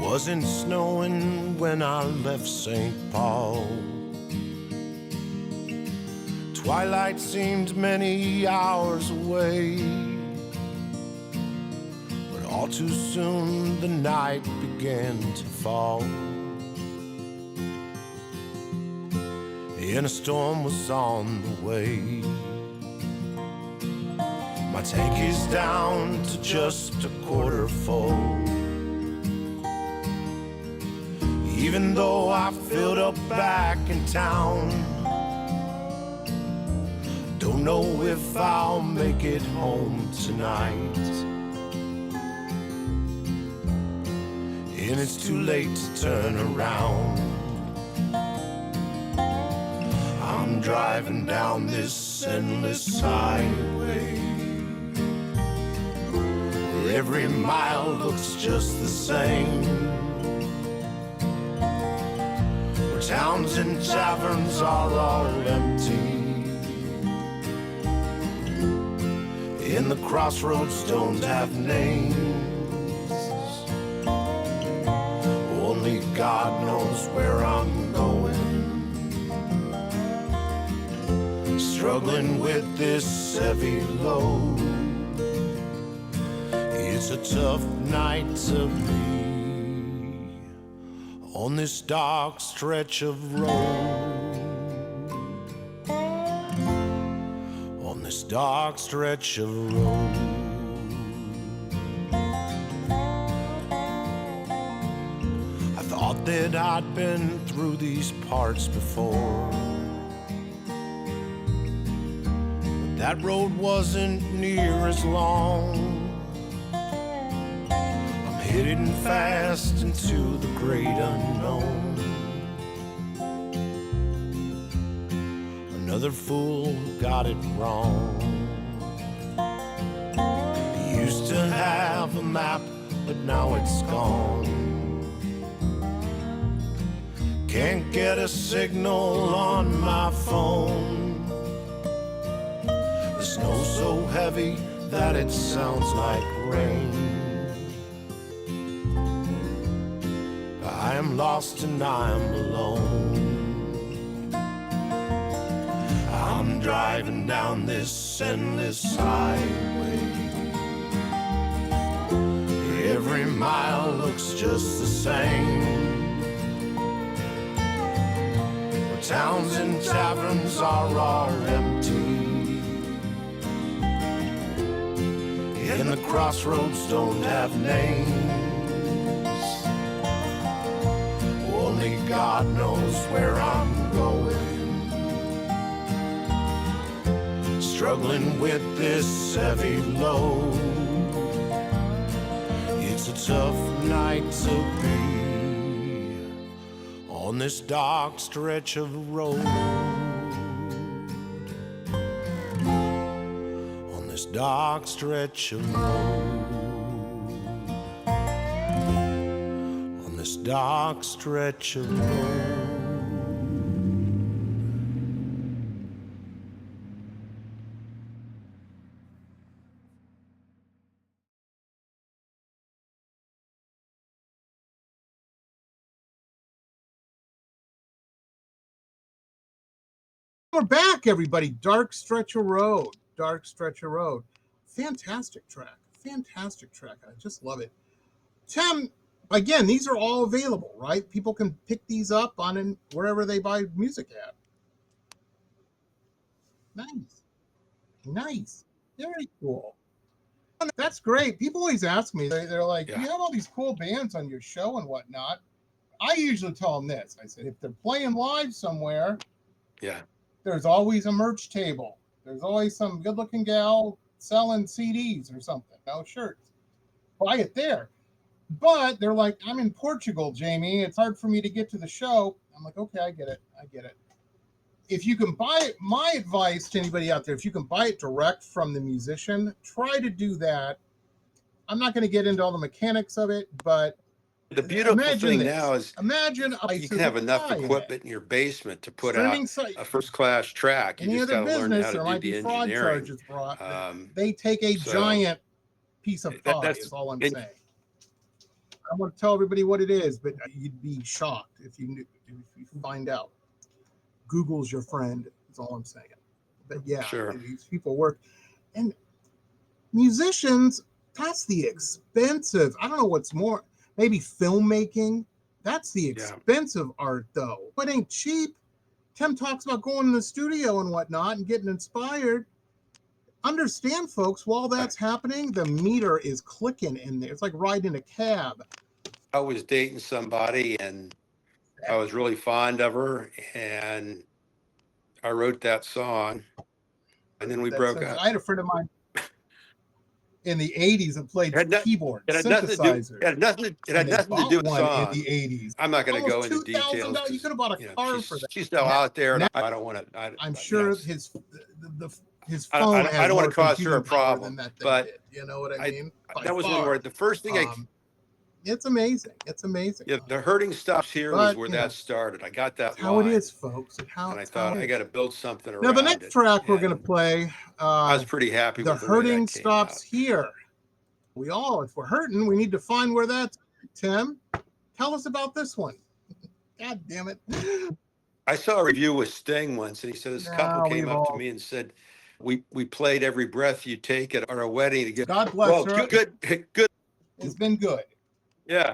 Wasn't snowing when I left St. Paul. Twilight seemed many hours away, but all too soon the night began to fall. And a storm was on the way. My tank is down to just a quarter full. Even though I filled up back in town, don't know if I'll make it home tonight. And it's too late to turn around. I'm driving down this endless highway, where every mile looks just the same. Towns and taverns are all empty, and the crossroads don't have names. Only God knows where I'm going, struggling with this heavy load. It's a tough night to be on this dark stretch of road, on this dark stretch of road. I thought that I'd been through these parts before, but that road wasn't near as long. heading fast into the great unknown. Another fool got it wrong. He used to have a map, but now it's gone. Can't get a signal on my phone. The snow's so heavy that it sounds like rain. I am lost and I am alone. I'm driving down this endless highway. Every mile looks just the same. Towns and taverns are all empty, and the crossroads don't have names. Only God knows where I'm going. Struggling with this heavy load. It's a tough night to be on this dark stretch of road. On this dark stretch of road. On this dark stretch of road. We're back, everybody. Dark Stretch of Road. Dark Stretch of Road. Fantastic track. Fantastic track. I just love it. Tim, again, these are all available, right? People can pick these up on wherever they buy music at. Nice. Nice. Very cool. That's great. People always ask me, they're like, Yeah. you have all these cool bands on your show and whatnot. I usually tell them this. I said, if they're playing live somewhere, Yeah. there's always a merch table. There's always some good-looking gal selling CDs or something. No shirts. Buy it there. But they're like, I'm in Portugal, Jamie. It's hard for me to get to the show. I'm like, okay, I get it. I get it. If you can buy it, my advice to anybody out there, if you can buy it direct from the musician, try to do that. I'm not going to get into all the mechanics of it, but The beautiful imagine thing this. now is Imagine you can have enough equipment in your basement to put out streaming site. a first-class track. You Any just other got to learn how business, to there do might the be fraud engineering. charges brought. They take a so giant piece of pie, that's is all I'm and saying. I want to tell everybody what it is, but you'd be shocked if you find out. Google's your friend, is all I'm saying. But yeah, Sure. these people work. And musicians, that's the expensive. I don't know what's more, maybe filmmaking. That's the expensive art, though. It ain't cheap. Tim talks about going in the studio and whatnot and getting inspired. Understand, folks, while that's happening, the meter is clicking in there. It's like riding a cab. I was dating somebody and I was really fond of her, and I wrote that song, and then we broke up. I had a friend of mine in the 80s that played keyboard, It had nothing to do. synthesizer. It had nothing to do with the one in song. the 80s. I'm not going to go into $2,000. details. You could have bought a car for that. She's still out there, and I don't want to. I'm sure his phone I don't want to cause her a problem. problem, but you know what I mean? That was one word. The first thing it's amazing. It's amazing. Yeah, the hurting stops here was where that started. I got that. How it is, folks. And I thought I got to build something around it. Now the next track we're going to play. I was pretty happy. The with hurting stops here. If we're hurting, we need to find where that's. Tim, tell us about this one. God damn it. I saw a review with Sting once, and he said this couple came up to me and said, "We played Every Breath You Take at our wedding to get." God bless her. Good. It's been good. Yeah.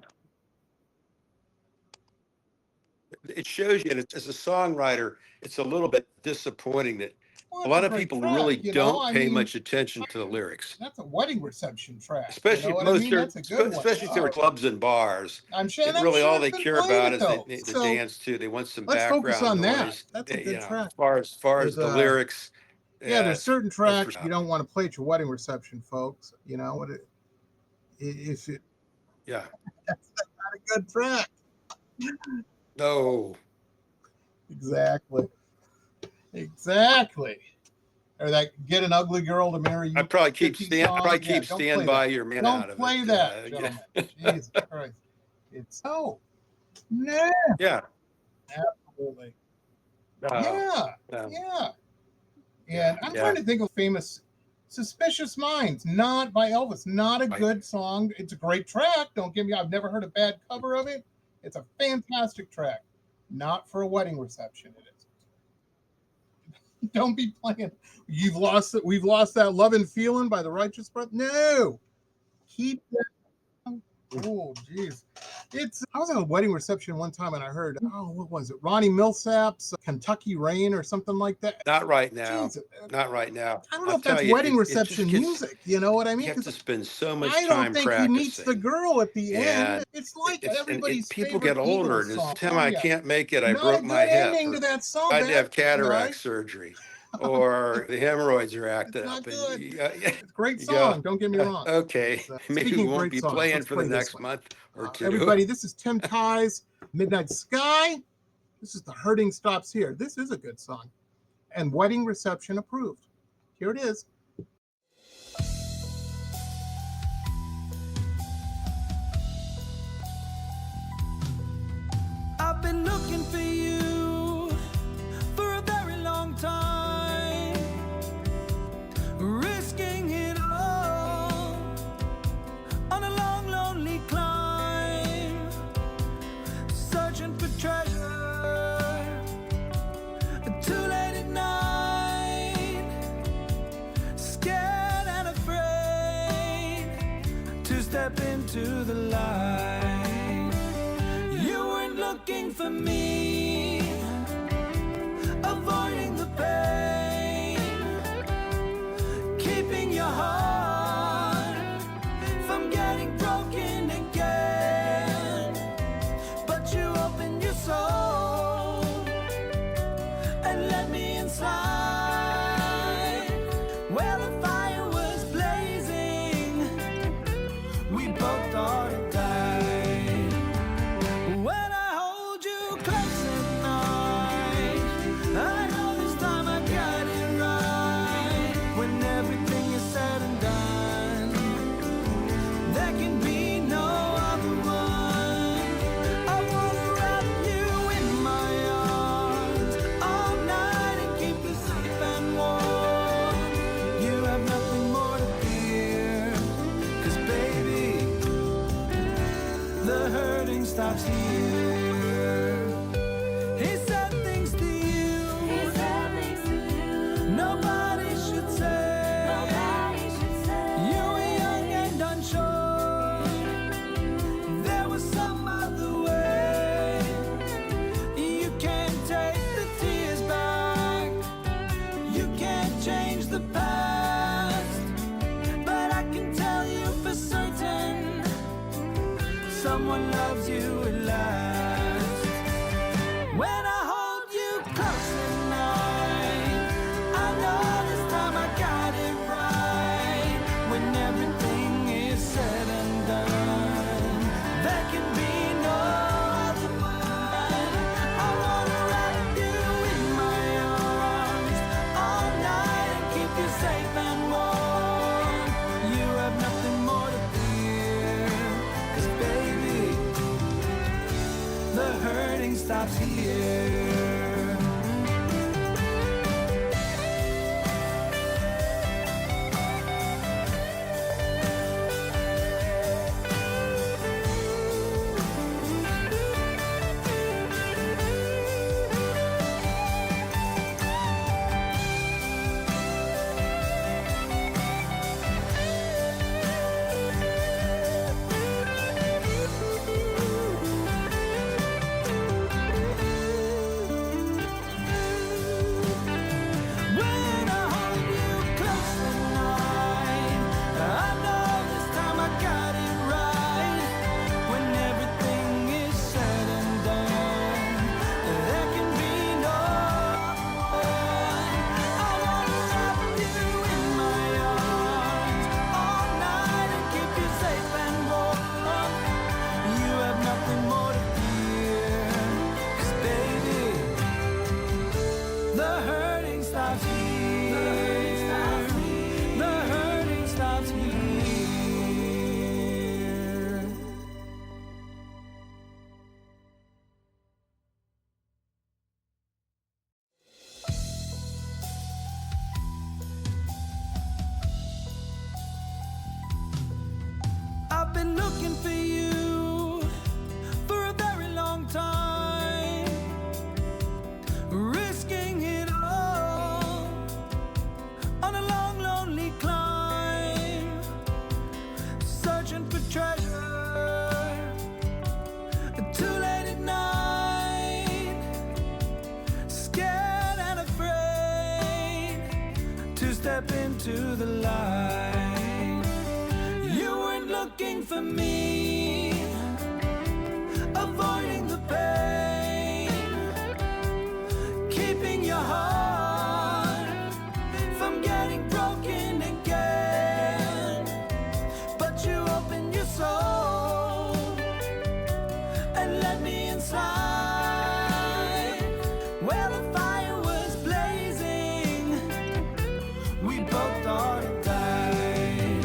It shows you, and as a songwriter, it's a little bit disappointing that a lot of people really don't pay much attention to the lyrics. That's a wedding reception track. Especially especially if there were clubs and bars. I'm sure really all they care about is the dance to. They want some background focus on noise. That. That's a good track. As far as the lyrics. Yeah, there's certain tracks you don't want to play at your wedding reception, folks. You know what? Yeah. That's not a good track. No. Exactly. Or that "Get an Ugly Girl to Marry You." I probably keep song. stand by your man out Don't of play it. that, gentlemen. Jesus Christ. It's no. Yeah. Absolutely. Yeah. And I'm trying to think of famous "Suspicious Minds," not by Elvis, not a good song. It's a great track. Don't get me. I've never heard a bad cover of it. It's a fantastic track. Not for a wedding reception. It is. Don't be playing. We've lost that "Love and Feeling" by the Righteous Brothers. No, keep that. Oh, jeez. I was at a wedding reception one time and I heard, what was it? Ronnie Millsap's "Kentucky Rain" or something like that. Not right now. Jesus. Not right now. I don't know if that's wedding reception music. You know what I mean? You have to spend so much I time don't think practicing. he meets the girl at the end. It's like everybody's people favorite get older, Eagles and song. it's "Tim, I can't make it. I Not broke a my good hip." ending to that song. I had to have cataract right? surgery, or the hemorrhoids are acting It's not up. good. And It's a great song. Don't get me wrong. Okay, maybe we speaking of won't great be songs, playing let's for the play this next one. month or two. Everybody, this is Tim Tye's "Midnight Sky." This is "The Hurting Stops Here." This is a good song. And wedding reception approved. Here it is. I've been looking for you for a very long time, risking it all on a long, lonely climb, searching for treasure too late at night, scared and afraid to step into the light. You weren't looking for me, avoiding the pain, keeping your heart from getting broken again. But you opened your soul and let me inside, where the fire was blazing. We both thought it died. When I hold you close at night, I know this time I got it right. When everything is said and done, there can be no other one. I wanna wrap you in my arms all night and keep you safe and warm. You have nothing more to fear, 'cause baby, the hurting stops here. He said things to you nobody should say. You were young and unsure. There was some other way. You can't take the tears back. You can't change the past. But I can tell you for certain, someone loves you at last. When I hold you close at night, I know this time I got it right. When everything is said and done, there can be no other one. I wanna wrap you in my arms all night and keep you safe and warm. You have nothing more to fear, 'cause baby, the hurting stops here. been looking for you for a very long time, risking it all on a long, lonely climb, searching for treasure, too late at night, scared and afraid to step into the light. You weren't looking for me, avoiding the pain, keeping your heart from getting broken again. But you opened your soul and let me inside, where the fire was blazing. We both thought it died.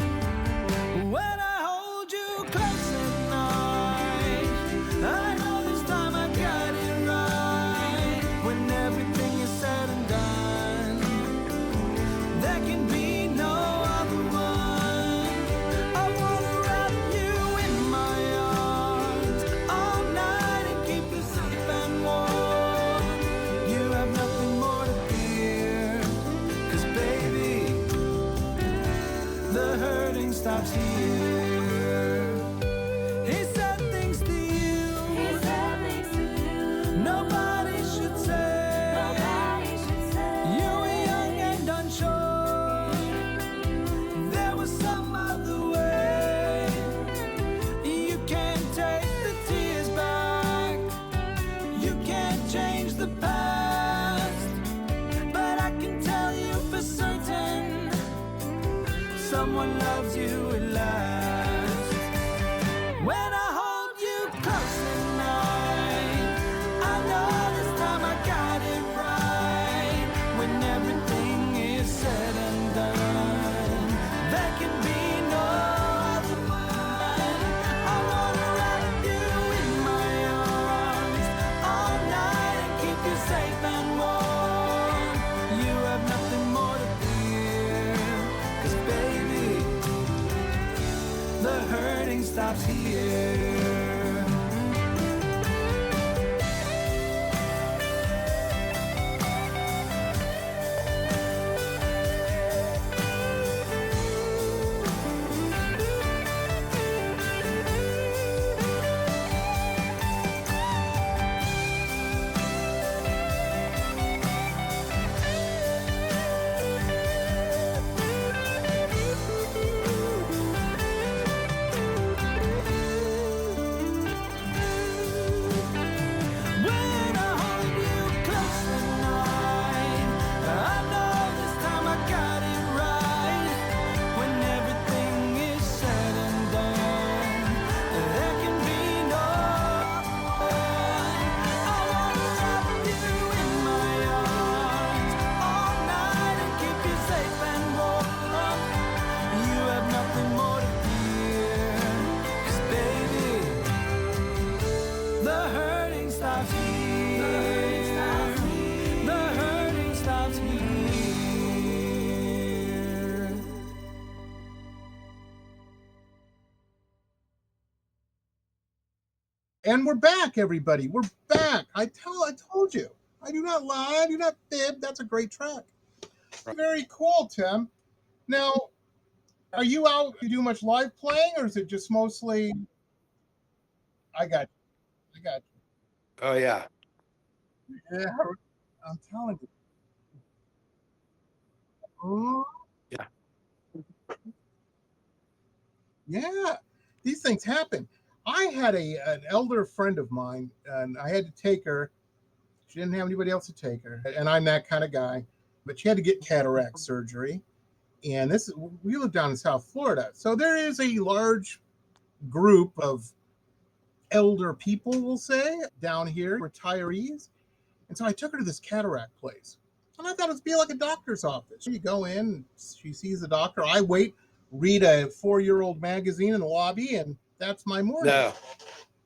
When I hold you close at night, I know this time I got it right. When everything is said and done, there can be no other one. I wanna wrap you in my arms all night and keep you safe and warm. You have nothing more to fear, 'cause baby, the hurting stops here. He said things to you nobody should say. You were young and unsure. There was some other way. You can't take the tears back. You can't change the past. But I can tell you for certain, someone loves you at last. When I hold you close at night, I know this time I got it right. When everything is said and done, there can be no other one. I wanna wrap you in my arms all night and keep you safe and warm. You have nothing more to fear, 'cause baby, the hurting stops here. When I hold you close at night, I know this time I got it right. When everything is said and done, there can be no one. I wanna wrap you in my arms all night and keep you safe and warm. You have nothing more to fear, 'cause baby, the hurting stops here. The hurting stops here. And we're back, everybody. We're back. I told you. I do not lie. I do not fib. That's a great track. Very cool, Tim. Now, are you out? You do much live playing, or is it just mostly? I got you. I got Oh yeah. you. Yeah, I'm telling you. Oh, Yeah. yeah, these things happen. I had an elder friend of mine, and I had to take her. She didn't have anybody else to take her, and I'm that kind of guy. But she had to get cataract surgery, and we live down in South Florida, so there is a large group of elder people, we'll say, down here, retirees. And so I took her to this cataract place, and I thought it would be like a doctor's office. You go in, she sees the doctor. I wait, read a 4-year-old magazine in the lobby, and that's my morning.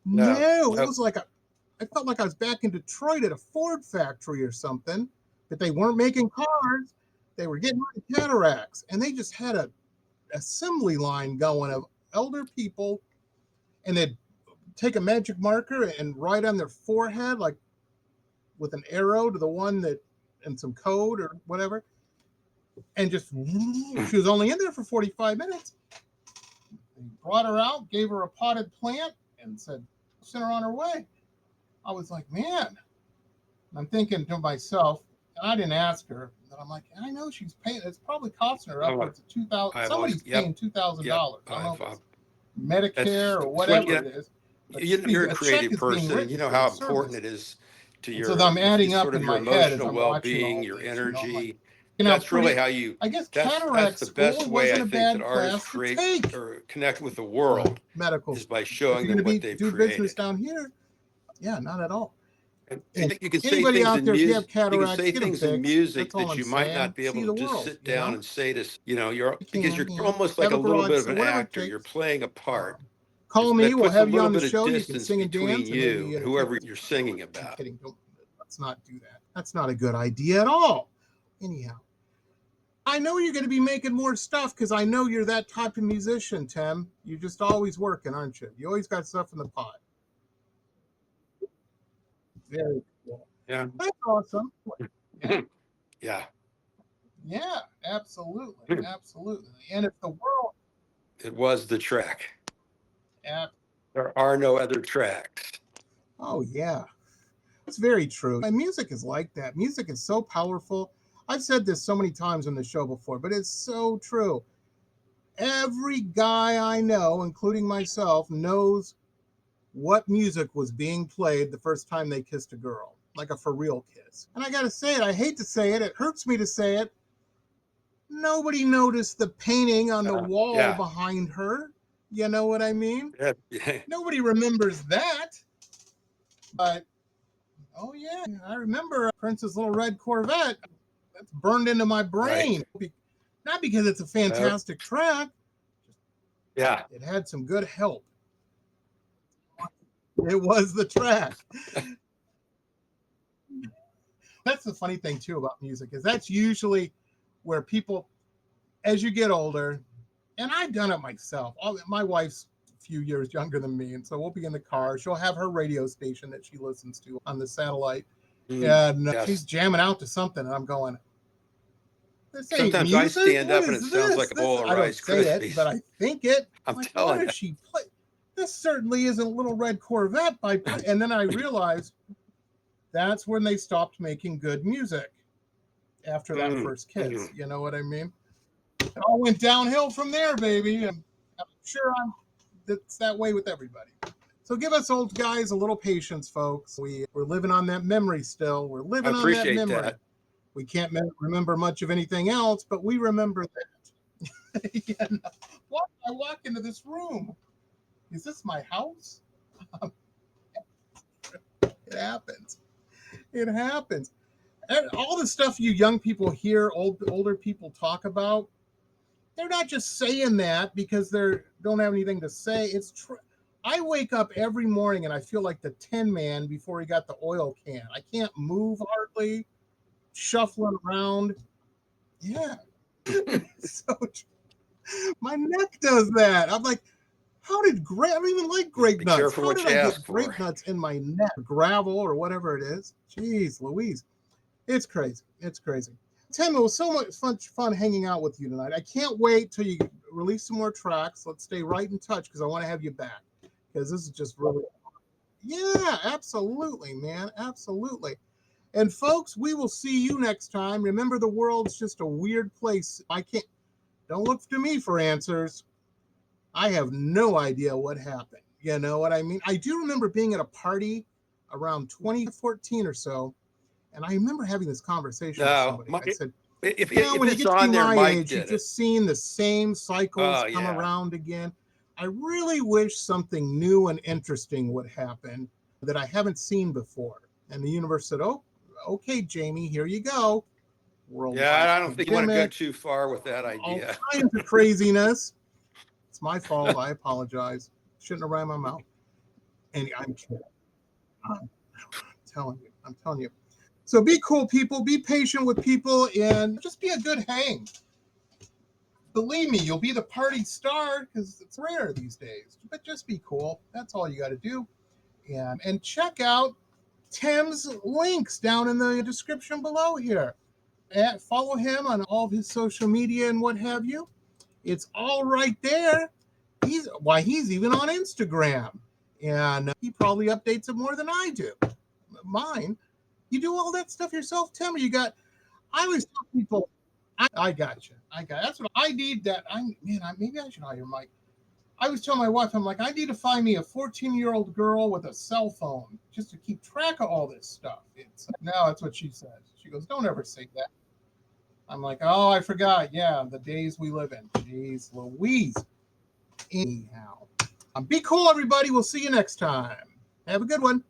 No, it was like I felt like I was back in Detroit at a Ford factory or something, but they weren't making cars. They were getting rid of cataracts, and they just had a assembly line going of elder people and they'd take a magic marker and write on their forehead, like with an arrow to the one that, and some code or whatever. And just, she was only in there for 45 minutes. They brought her out, gave her a potted plant, and said, sent her on her way. I was like, man. I'm thinking to myself, and I didn't ask her, but I'm like, I know she's paying. It's probably costing her upwards of $2,000. Somebody's paying $2,000. I don't know if it's Medicare or whatever it is. You're a creative person. You know how important it is to your, so I'm adding up sort of in your my head as emotional I'm well-being, watching your this, energy. That's really how you. I guess that's the best way I think that artists create or connect with the world. Medical is by showing them what they've do created. business down here. Yeah, not at all. And you can say anybody things out in there, if you music. have cataracts, You can say things in music that you might not be able to just sit down and say to, because you're almost like a little bit of an actor. You're playing a part. Call me. We'll have you on the show. You can Distance sing and between dance. you and whoever you're singing about. I'm kidding. Let's not do that. That's not a good idea at all. Anyhow, I know you're going to be making more stuff because I know you're that type of musician, Tim. You're just always working, aren't you? You always got stuff in the pot. Very cool. Yeah. That's awesome. Yeah. Yeah, absolutely. Absolutely. And if the world. It was the track. Yeah. There are no other tracks. Oh, yeah. It's very true. And music is like that. Music is so powerful. I've said this so many times on the show before, but it's so true. Every guy I know, including myself, knows what music was being played the first time they kissed a girl, like a for real kiss. And I got to say it, I hate to say it, it hurts me to say it. Nobody noticed the painting on the wall behind her. You know what I mean? Yeah. Nobody remembers that. But, oh yeah, I remember Prince's Little Red Corvette. That's burned into my brain. Right. Not because it's a fantastic track. Yeah. It had some good help. It was the track. That's the funny thing too about music, is that's usually where people, as you get older, and I've done it myself. My wife's a few years younger than me, and so we'll be in the car. She'll have her radio station that she listens to on the satellite, and she's jamming out to something, and I'm going, this ain't sometimes music? I stand up and it sounds like a bowl of Rice Krispies. I don't say it, but I think it. I'm like, telling you. She play? This certainly isn't Little Red Corvette by. And then I realized that's when they stopped making good music after that first kiss. You know what I mean? It all went downhill from there, baby. And I'm sure it's that way with everybody. So give us old guys a little patience, folks. We're living on that memory still. We're living on that memory. That. We can't remember much of anything else, but we remember that. I walk into this room. Is this my house? It happens. It happens. And all the stuff you young people hear older people talk about, they're not just saying that because they don't have anything to say. It's true. I wake up every morning and I feel like the Tin Man before he got the oil can. I can't move hardly, shuffling around. Yeah. So my neck does that. I'm like, how did I don't even like grape nuts. How did I get grape nuts in my neck? Gravel or whatever it is. Jeez Louise. It's crazy. It's crazy. Tim, it was so much fun hanging out with you tonight. I can't wait till you release some more tracks. Let's stay right in touch because I want to have you back. Because this is just really, yeah, absolutely, man. Absolutely. And folks, we will see you next time. Remember, the world's just a weird place. Don't look to me for answers. I have no idea what happened. You know what I mean? I do remember being at a party around 2014 or so, and I remember having this conversation with somebody. I said, when you get to be my age, you've just seen the same cycles come around again. I really wish something new and interesting would happen that I haven't seen before. And the universe said, oh, okay, Jamie, here you go. I don't think you want to go too far with that idea. All kinds of craziness. It's my fault. I apologize. Shouldn't have ran my mouth. And I'm kidding. I'm telling you. So be cool, people. Be patient with people and just be a good hang. Believe me, you'll be the party star because it's rare these days. But just be cool. That's all you got to do. And check out Tim's links down in the description below here. And follow him on all of his social media and what have you. It's all right there. He's even on Instagram. And he probably updates it more than I do. Mine. You do all that stuff yourself, Tim? Or I always tell people, I got you. That's what I need. Maybe I should hire Mike. I was telling my wife, I'm like, I need to find me a 14-year-old girl with a cell phone just to keep track of all this stuff. Now that's what she says. She goes, don't ever say that. I'm like, oh, I forgot. Yeah, the days we live in. Jeez Louise. Anyhow, be cool, everybody. We'll see you next time. Have a good one.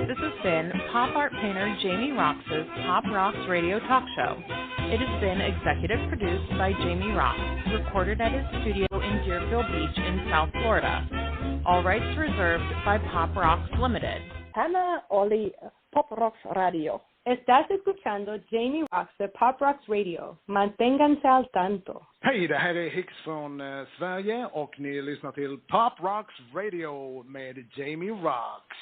This has been pop art painter Jamie Roxx's Pop Roxx Radio Talk Show. It has been executive produced by Jamie Roxx, recorded at his studio in Deerfield Beach in South Florida. All rights reserved by Pop Roxx Limited. Hannah Oli, Pop Roxx Radio. Estás escuchando Jamie Roxx de Pop Roxx Radio. Manténganse al tanto. Hej, det här är Hicks från Sverige och ni lyssnar till Pop Roxx Radio med Jamie Roxx.